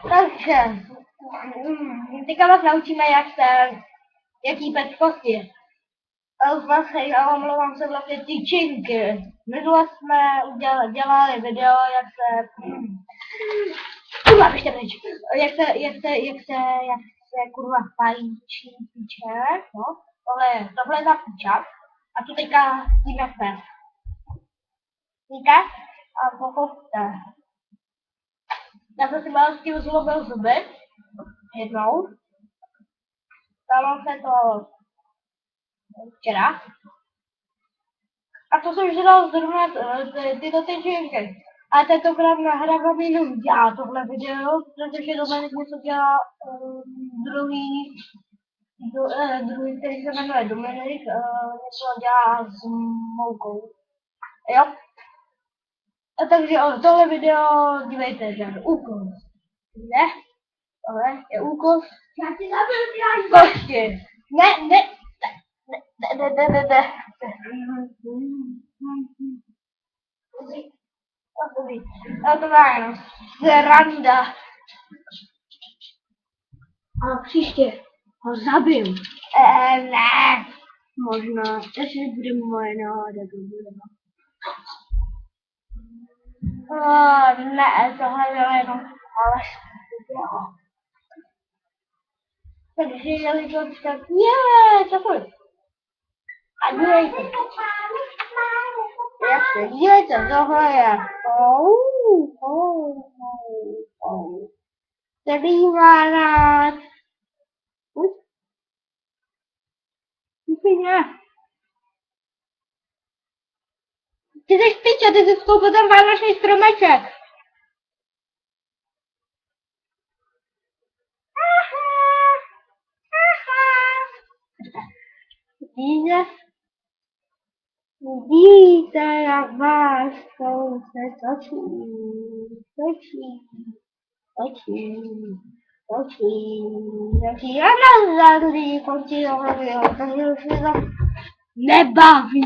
Takže, teďka vás naučíme, jak jípet kosti. Vlastně, já omlouvám se, vlastně tyčinky. Minule jsme dělali video, jak se... Kurva, běžte pryč. Jak se kurva fajčí tyček, no. Tohle je za kučat. A to teďka jíme se. Víte? A pochopte. Já jsem si mal s tím zlobil zuby. Jednou. Stalo se to včera. A to jsem žral zrovna tyto tyčinky. A tentokrát nahrávám jenom já tohle video, protože Dominik něco dělá druhý, který se jmenuje Dominik, něco dělá s moukou. Jo? A takže tohle video, dívejte, že úkol. Ne? Tohle je úkol. Já ti zabiju koště. Ne. To má jenom sranda. A příště ho zabiju. Ne. Možná, jestli bude moje náhoda, to bude. Ne, tohle bylo jenom faleš. Takže jelikož tak cokoliv. A dívejte. Jasně, dívejte, tohle je který má rád. Úplně. Ty jsi piča, ty jsi skoupil ten vánoční stromeček. Vidíte, jak vás se točí. A na září končí tohle video, takže už mě to nebaví.